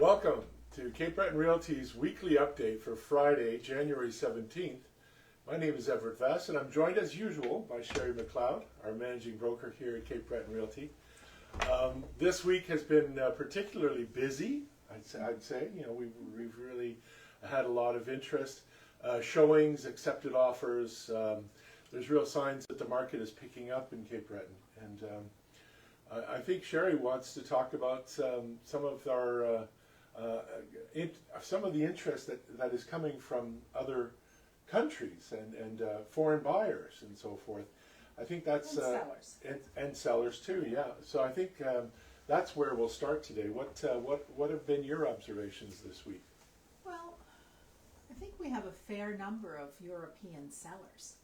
Welcome to Cape Breton Realty's weekly update for Friday, January 17th. My name is Everett Vass, and I'm joined as usual by Sherry McLeod, our managing broker here at Cape Breton Realty. This week has been particularly busy, I'd say. You know, we've really had a lot of interest, showings, accepted offers. There's real signs that the market is picking up in Cape Breton, and I think Sherry wants to talk about some of our some of the interest that is coming from other countries and foreign buyers and so forth. I think that's and sellers and sellers too. Yeah. So I think that's where we'll start today. What have been your observations this week? Well, I think we have a fair number of European sellers,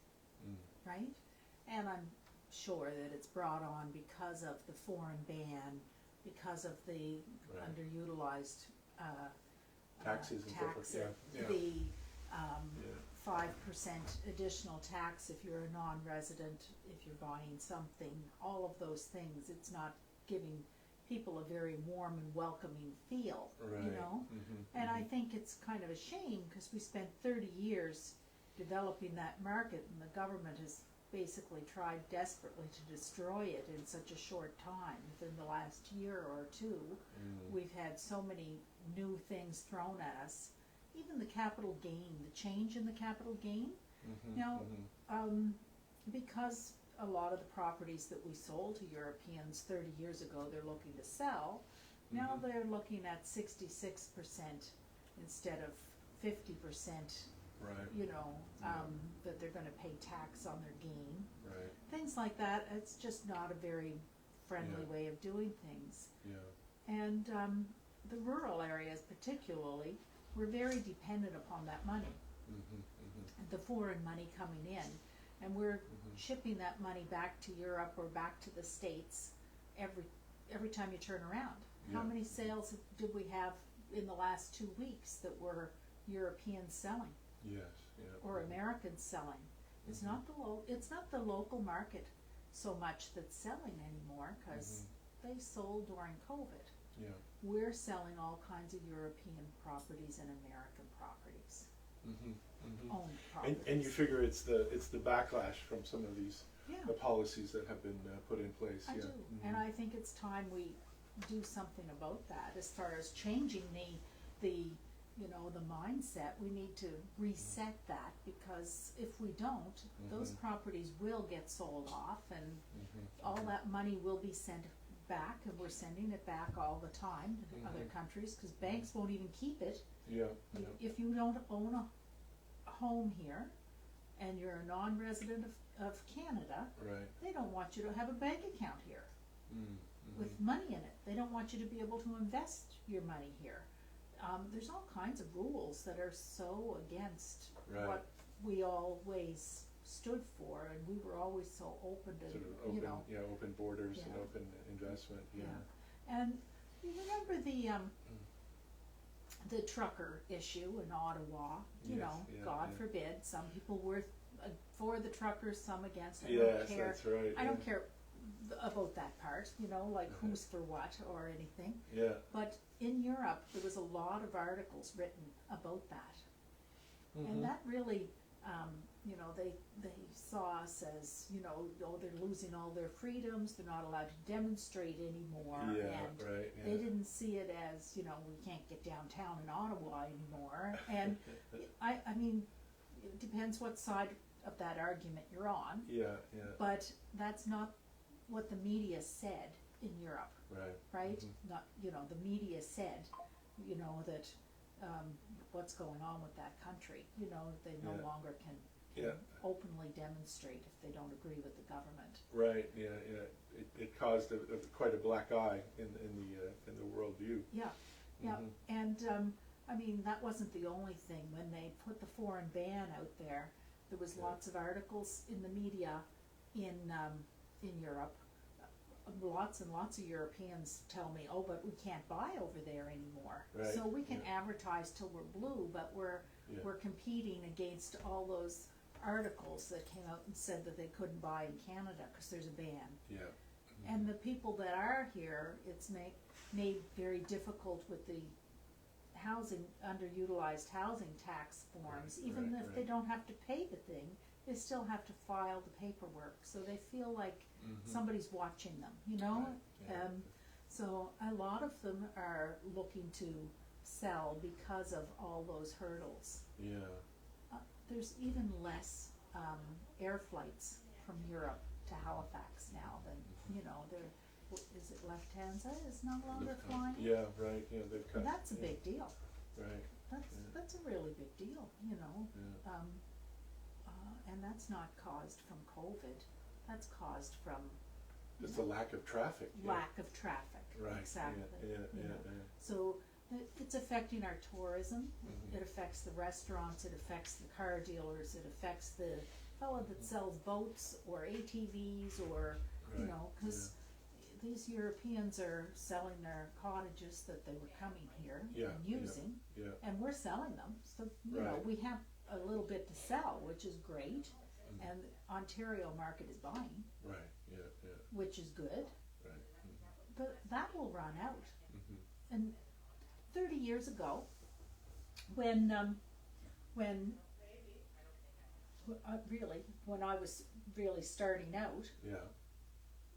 right? And I'm sure that it's brought on because of the foreign ban, because of the underutilized taxes and so forth. Yeah. The 5% additional tax if you're a non-resident, if you're buying something, all of those things. It's not giving people a very warm and welcoming feel, you know? And I think it's kind of a shame because we spent 30 years developing that market, and the government has basically tried desperately to destroy it in such a short time. Within the last year or two, we've had so many new things thrown at us. Even the capital gain, the change in the capital gain, because a lot of the properties that we sold to Europeans 30 years ago, they're looking to sell. Now they're looking at 66% instead of 50%. Right. You know, that they're going to pay tax on their gain. Right. Things like that. It's just not a very friendly way of doing things. Yeah. And the rural areas particularly, we're very dependent upon that money, the foreign money coming in. And we're shipping that money back to Europe or back to the States every time you turn around. How many sales did we have in the last 2 weeks that were Europeans selling? Yes, or Americans selling. It's not the local market so much that's selling anymore because they sold during COVID. Yeah. We're selling all kinds of European properties and American properties, owned properties. And you figure it's the backlash from some of these the policies that have been put in place. I do, and I think it's time we do something about that as far as changing the mindset. We need to reset that, because if we don't, those properties will get sold off, and all that money will be sent back, and we're sending it back all the time to other countries, because banks won't even keep it. If you don't own a home here and you're a non-resident of Canada, they don't want you to have a bank account here with money in it. They don't want you to be able to invest your money here. There's all kinds of rules that are so against what we always stood for, and we were always so open to, sort of open borders and open investment. And you remember the trucker issue in Ottawa? God forbid, some people were for the truckers, some against. I don't care. That's right. I don't care about that part, like who's for what or anything. But in Europe, there was a lot of articles written about that. And that really, they saw us as, they're losing all their freedoms, they're not allowed to demonstrate anymore. They didn't see it as, we can't get downtown in Ottawa anymore. And I mean, it depends what side of that argument you're on. But that's not what the media said in Europe, right? Not, the media said, that what's going on with that country. They no longer can openly demonstrate if they don't agree with the government. Right. It caused quite a black eye in the worldview. And I mean, that wasn't the only thing. When they put the foreign ban out there was lots of articles in the media in Europe. Lots and lots of Europeans tell me, oh, but we can't buy over there anymore. So we can advertise till we're blue, but we're competing against all those articles that came out and said that they couldn't buy in Canada because there's a ban. And the people that are here, it's made very difficult with the housing, underutilized housing tax forms, even if they don't have to pay the thing, they still have to file the paperwork, so they feel like somebody's watching them, you know? Right. Yeah. So a lot of them are looking to sell because of all those hurdles. Yeah. There's even less air flights from Europe to Halifax now than, you know, is it Lufthansa is no longer flying? Yeah, right, yeah, they've cut. And that's a big deal. Right. That's a really big deal, you know. Yeah. And that's not caused from COVID. That's caused from Just the lack of traffic. lack of traffic. Right. Exactly. Yeah. So it's affecting our tourism. It affects the restaurants. It affects the car dealers. It affects the fellow that sells boats or ATVs or, you know, because these Europeans are selling their cottages that they were coming here and using, and we're selling them. So, you know, we have a little bit to sell, which is great, and the Ontario market is buying, which is good, but that will run out. And 30 years ago, when I was really starting out,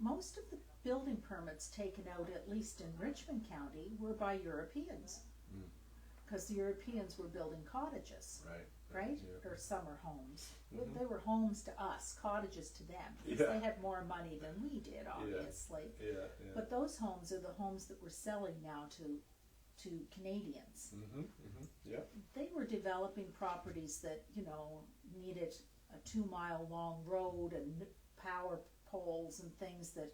most of the building permits taken out, at least in Richmond County, were by Europeans, because the Europeans were building cottages, right? Or summer homes. They were homes to us, cottages to them, because they had more money than we did, obviously. But those homes are the homes that we're selling now to Canadians. They were developing properties that, you know, needed a 2-mile long road and power poles and things that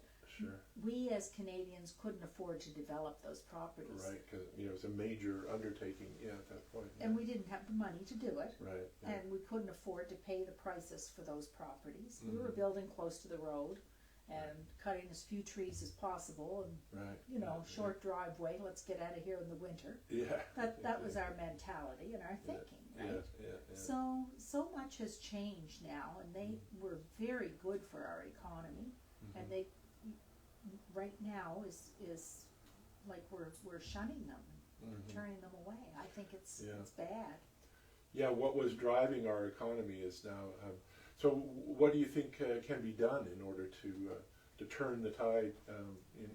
we as Canadians couldn't afford to develop those properties. Right, because it was a major undertaking, at that point. And we didn't have the money to do it. Right. And we couldn't afford to pay the prices for those properties. We were building close to the road and cutting as few trees as possible and, you know, short driveway, let's get out of here in the winter. That was our mentality and our thinking, right? So much has changed now, and they were very good for our economy, and they right now is like we're shunning them, turning them away. I think it's bad. Yeah, what was driving our economy is now. So, what do you think can be done in order to turn the tide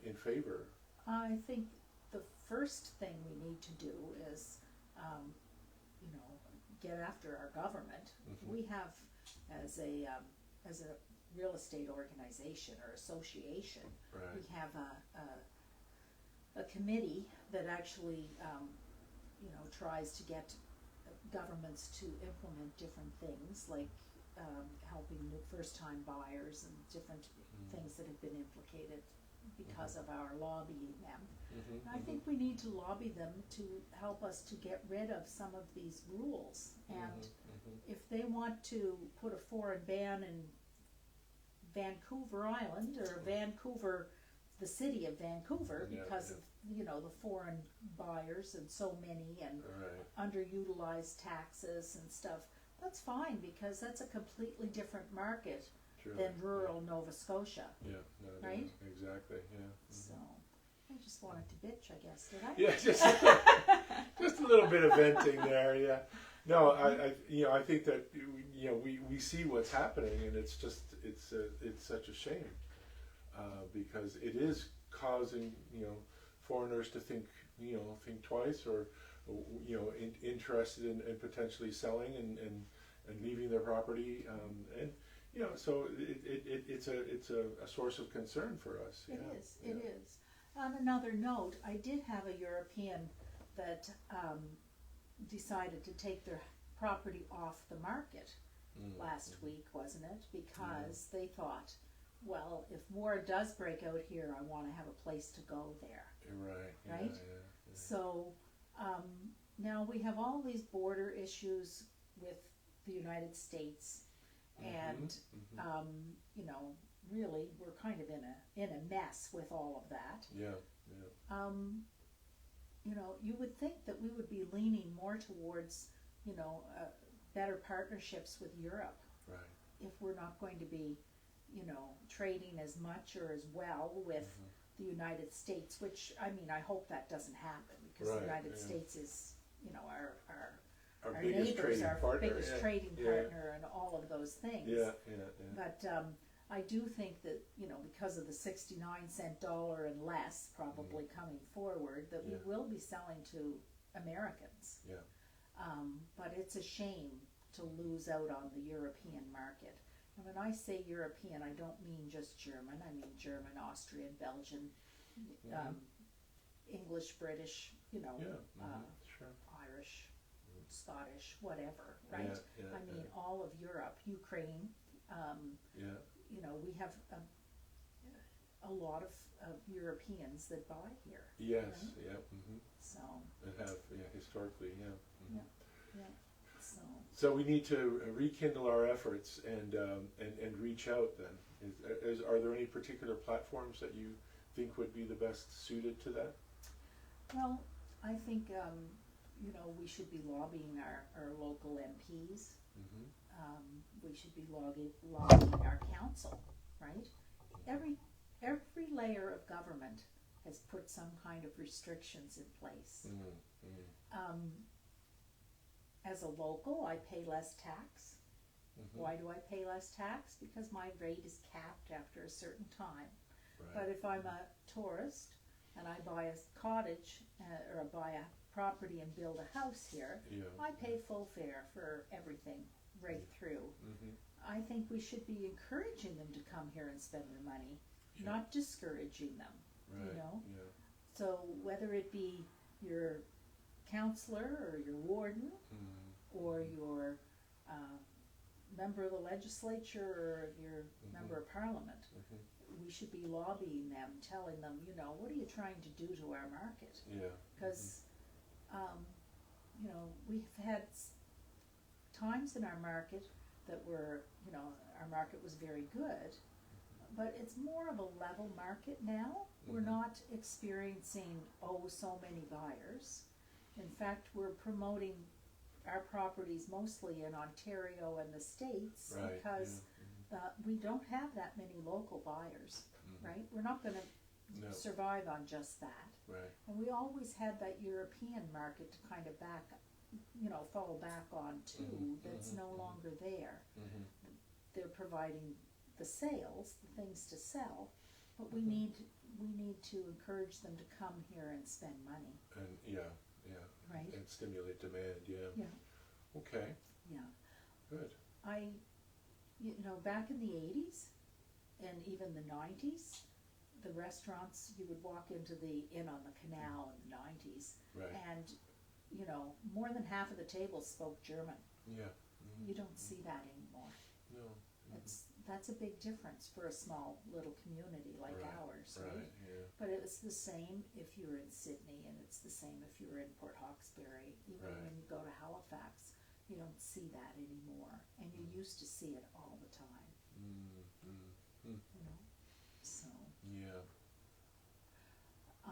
in favor? I think the first thing we need to do is, you know, get after our government. We have, as a real estate organization or association, we have a committee that actually, you know, tries to get governments to implement different things like helping the first-time buyers and different things that have been implicated because of our lobbying them. I think we need to lobby them to help us to get rid of some of these rules. And if they want to put a foreign ban in Vancouver Island or Vancouver, the city of Vancouver, because of, you know, the foreign buyers and so many and underutilized taxes and stuff, that's fine, because that's a completely different market than rural Nova Scotia. Right? Exactly. So I just wanted to bitch, I guess, did I? Yeah, just a little bit of venting there. Yeah. No, I think that we see what's happening, and it's such a shame because it is causing foreigners to think twice, or interested in potentially selling and leaving their property, and so it's a source of concern for us. It is. On another note, I did have a European that decided to take their property off the market last week, wasn't it? Because they thought, well, if war does break out here, I want to have a place to go there. Right? So now we have all these border issues with the United States, and really we're kind of in a mess with all of that. You would think that we would be leaning more towards better partnerships with Europe, if we're not going to be trading as much or as well with the United States, which I hope that doesn't happen, because the United States is you know, Our our biggest neighbors, trading our partner. biggest Yeah. trading Yeah. partner, and all of those things. Yeah. But I do think that, you know, because of the 69-cent dollar and less probably coming forward, that we will be selling to Americans. Yeah. But it's a shame to lose out on the European market. And when I say European, I don't mean just German. I mean German, Austrian, Belgian, English, British, you know, Sure. Irish, Scottish, whatever, right? Yeah. I mean all of Europe, Ukraine. Yeah. You know, we have a lot of Europeans that buy here. Yes. Right? Yeah. So. That have historically. Yeah. Yeah. So we need to rekindle our efforts and reach out. Then, are there any particular platforms that you think would be the best suited to that? Well, I think you know, we should be lobbying our local MPs. We should be lobbying our council, right? Every layer of government has put some kind of restrictions in place. As a local, I pay less tax. Why do I pay less tax? Because my rate is capped after a certain time. Right. But if I'm a tourist and I buy a cottage or buy a property and build a house here, I pay full fare for everything right through. I think we should be encouraging them to come here and spend their money, not discouraging them. Right. You know. Yeah. So whether it be your counselor or your warden or your member of the legislature or your member of parliament, we should be lobbying them, telling them, you know, what are you trying to do to our market? Yeah. Because you know, we've had times in our market that were, you know, our market was very good, but it's more of a level market now. We're not experiencing so many buyers. In fact, we're promoting our properties mostly in Ontario and the States because we don't have that many local buyers, right? We're not going to survive on just that. Right. And we always had that European market to kind of fall back on too. That's no longer there. They're providing the sales, the things to sell, but we need to encourage them to come here and spend money. And right, and stimulate demand. Yeah. Okay. Yeah. Good. Back in the 80s and even the 90s, the restaurants, you would walk into the Inn on the Canal in the 90s, and more than half of the tables spoke German. Yeah. You don't see that anymore. No. That's a big difference for a small little community like ours, right? Yeah. But it's the same if you're in Sydney, and it's the same if you're in Port Hawkesbury. Even when you go to Halifax, you don't see that anymore, and you used to see it all the time. So. Yeah.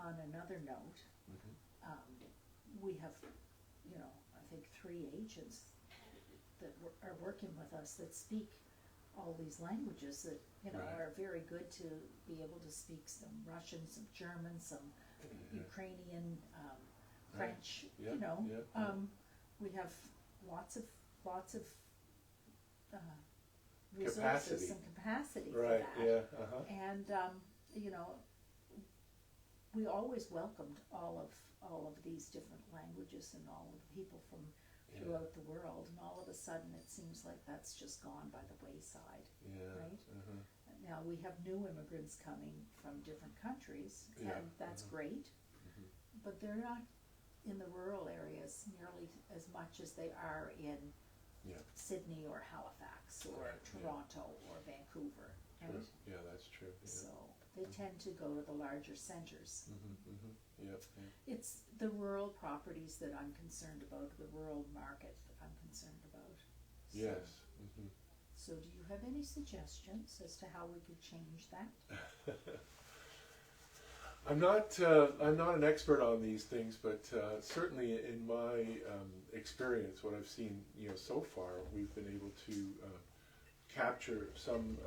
On another note, we have, I think 3 agents that are working with us that speak all these languages that are very good to be able to speak some Russian, some German, some Ukrainian, French. We have lots of resources and capacity for that. And we always welcomed all of these different languages and all of the people from throughout the world, and all of a sudden it seems like that's just gone by the wayside. Right? Now we have new immigrants coming from different countries, and that's great, but they're not in the rural areas nearly as much as they are in Sydney or Halifax or Toronto or Vancouver. Right? Yeah, that's true. So they tend to go to the larger centers. Yep. It's the rural properties that I'm concerned about, the rural market that I'm concerned about. So, Yes. So do you have any suggestions as to how we could change that? I'm not an expert on these things, but certainly in my experience, what I've seen, so far, we've been able to capture some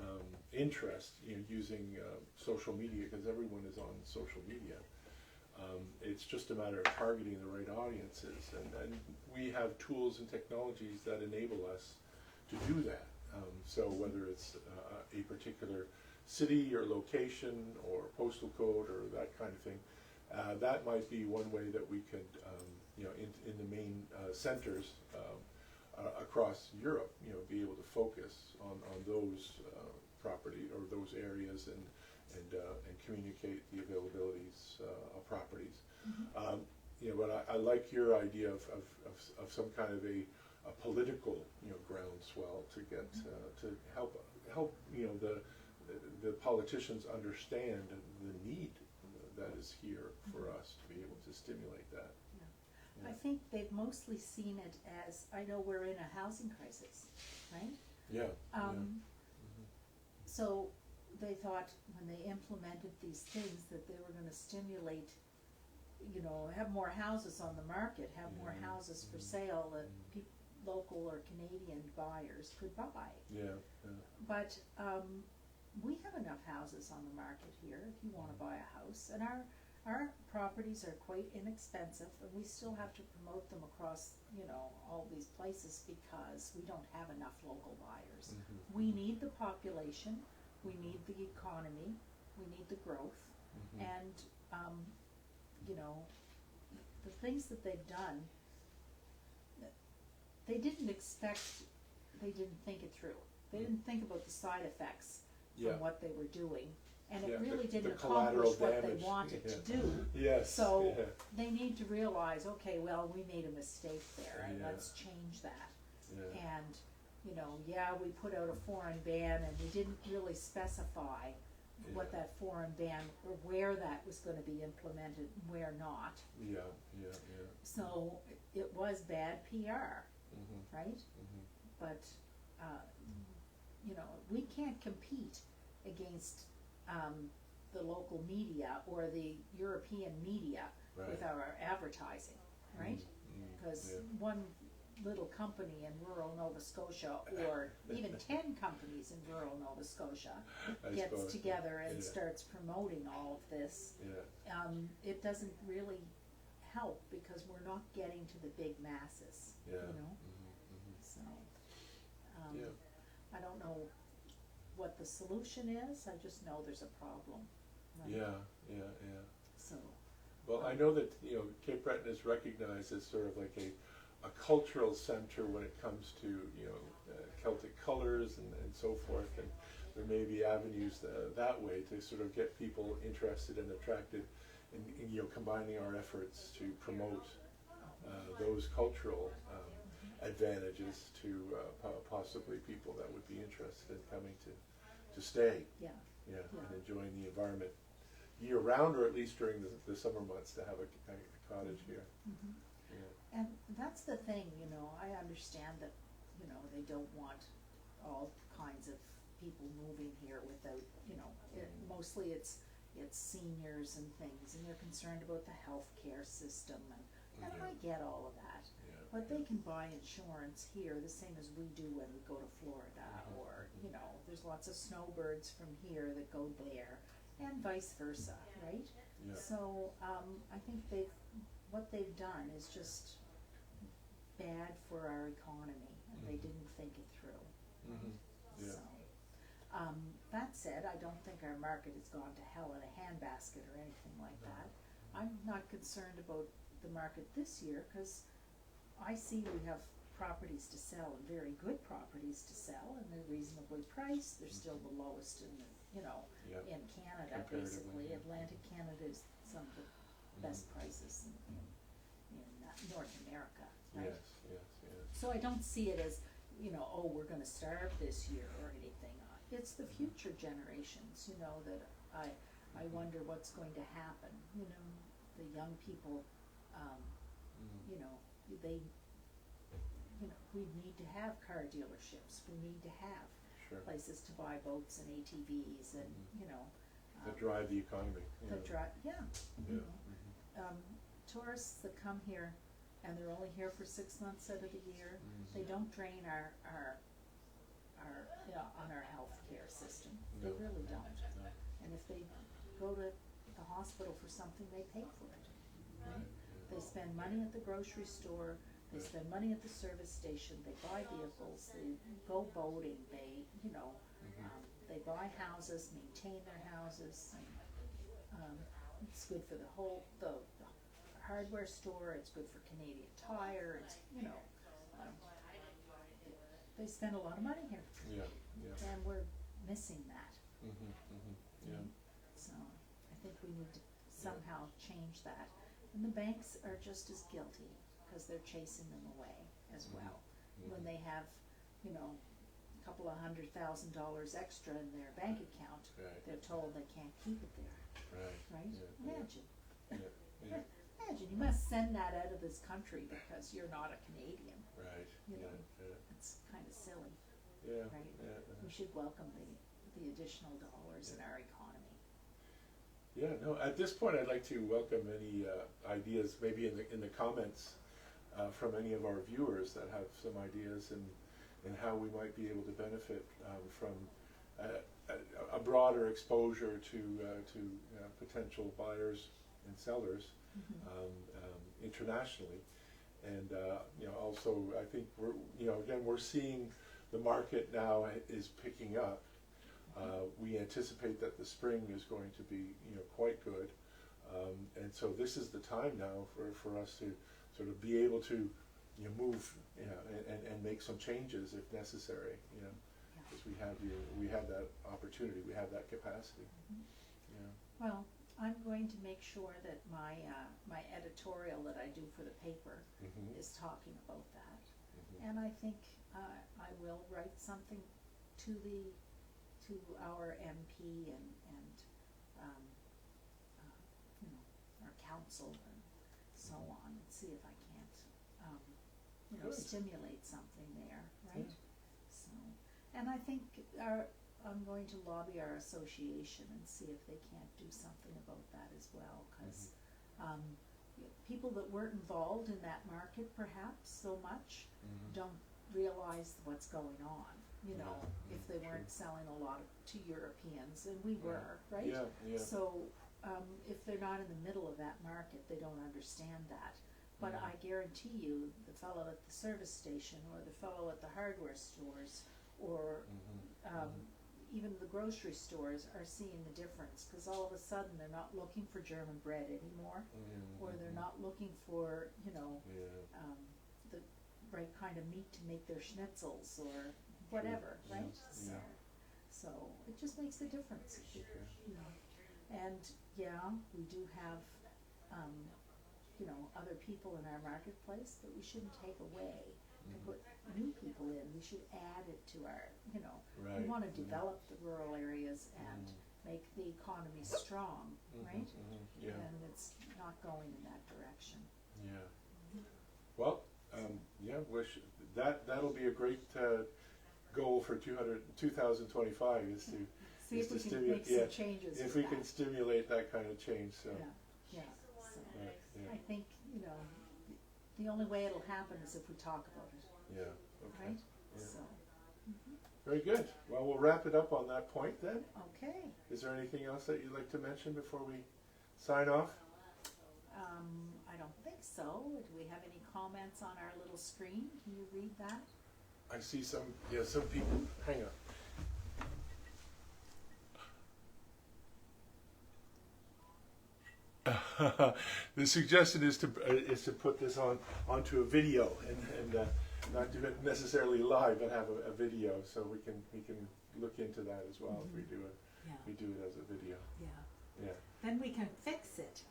interest, using social media, because everyone is on social media. It's just a matter of targeting the right audiences, and we have tools and technologies that enable us to do that. So whether it's a particular city or location or postal code or that kind of thing, that might be one way that we could, in the main centers across Europe, be able to focus on those property or those areas and communicate the availabilities of properties. But I like your idea of some kind of a political groundswell to get to help the politicians understand the need that is here for us to be able to stimulate that. I think they've mostly seen it as, I know we're in a housing crisis, right? Yeah. So they thought when they implemented these things that they were going to stimulate, have more houses on the market, have more houses for sale that local or Canadian buyers could buy. Yeah. But we have enough houses on the market here if you want to buy a house, and our properties are quite inexpensive, and we still have to promote them across, all these places because we don't have enough local buyers. We need the population, we need the economy, we need the growth, and, the things that they've done, they didn't think it through. They didn't think about the side effects from what they were doing. And it really didn't accomplish what they wanted to do. Yes. So they need to realize, okay, well, we made a mistake there, and let's change that. And, we put out a foreign ban, and we didn't really specify what that foreign ban, or where that was going to be implemented, and where not. So it was bad PR, right? But, we can't compete against the local media or the European media with our advertising, right? Because one little company in rural Nova Scotia, or even 10 companies in rural Nova Scotia, gets together and starts promoting all of this, it doesn't really help because we're not getting to the big masses, So, I don't know what the solution is, I just know there's a problem. Right? So. Well, I know that Cape Breton is recognized as sort of like a cultural center when it comes to Celtic colors and so forth, and there may be avenues that way to sort of get people interested and attracted in combining our efforts to promote those cultural advantages to possibly people that would be interested in coming to stay and enjoying the environment year round, or at least during the summer months, to have a cottage here. And that's the thing, I understand that, they don't want all kinds of people moving here without, mostly it's seniors and things, and they're concerned about the healthcare system, and I get all of that. But they can buy insurance here the same as we do when we go to Florida, or, there's lots of snowbirds from here that go there, and vice versa, right? So, I think what they've done is just bad for our economy, and they didn't think it through. So, that said, I don't think our market has gone to hell in a handbasket or anything like that. I'm not concerned about the market this year, because I see we have properties to sell, and very good properties to sell, and they're reasonably priced. They're still the lowest in in Canada, basically. Atlantic Canada is some of the best prices in North America, right? Yes. So I don't see it as, we're going to starve this year or anything. It's the future generations, that I wonder what's going to happen. The young people, they, we need to have car dealerships. We need to have places to buy boats and ATVs, and that drive the economy. Tourists that come here, and they're only here for 6 months out of the year, they don't drain our on our healthcare system. They really don't. And if they go to the hospital for something, they pay for it, right? They spend money at the grocery store, they spend money at the service station, they buy vehicles, they go boating, they, they buy houses, maintain their houses. It's good for the hardware store, it's good for Canadian Tire, it's, they spend a lot of money here. Yeah, yeah. And we're missing that. Yeah. So I think we need to somehow change that. And the banks are just as guilty because they're chasing them away as well. When they have, a couple of $100,000 extra in their bank account, they're told they can't keep it there. Right? Yeah. Imagine. Yeah. Imagine, you must send that out of this country because you're not a Canadian. Right. It's kind of silly. Yeah. Right? Yeah. We should welcome the additional dollars in our economy. Yeah. No. At this point, I'd like to welcome any ideas, maybe in the comments from any of our viewers that have some ideas and how we might be able to benefit from a broader exposure to potential buyers and sellers internationally. And also, I think we're seeing the market now is picking up. We anticipate that the spring is going to be quite good, and so this is the time now for us to sort of be able to move and make some changes if necessary. Because we have that opportunity, we have that capacity. Well, I'm going to make sure that my my editorial that I do for the paper is talking about that, and I think I will write something to our MP and our council and so on, and see if I can't stimulate something there, right? So, and I think I'm going to lobby our association and see if they can't do something about that as well, because people that weren't involved in that market perhaps so much don't realize what's going on. If they weren't selling a lot to Europeans, and we were, right? Yeah. So if they're not in the middle of that market, they don't understand that. But I guarantee you, the fellow at the service station or the fellow at the hardware stores or even the grocery stores are seeing the difference, because all of a sudden they're not looking for German bread anymore, or they're not looking for, the right kind of meat to make their schnitzels or whatever, right? So it just makes a difference. And we do have other people in our marketplace that we shouldn't take away to put new people in. We should add it to our, we want to develop the rural areas and make the economy strong, right? And it's not going in that direction. Well, that'll be a great goal for 2025 is to see if we can make some changes. If we can stimulate that kind of change, so. So I think the only way it'll happen is if we talk about it. Okay. Right. So. Very good. Well, we'll wrap it up on that point then. Okay. Is there anything else that you'd like to mention before we sign off? I don't think so. Do we have any comments on our little screen? Can you read that? I see some people. Hang on. The suggestion is to put this onto a video and not do it necessarily live, but have a video, so we can look into that as well if we do it. We do it as a video. Then we can fix it.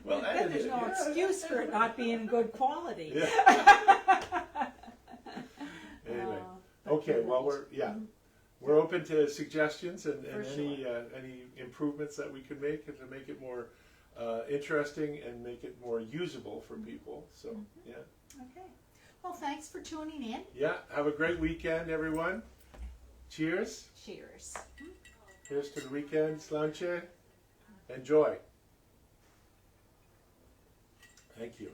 Well, then there's no excuse for it not being good quality. Anyway, okay. Well, we're open to suggestions and any improvements that we can make to make it more interesting and make it more usable for people. So Okay. Well, thanks for tuning in. Have a great weekend, everyone. Cheers. Cheers. Here's to the weekend. Slanche. Enjoy. Thank you.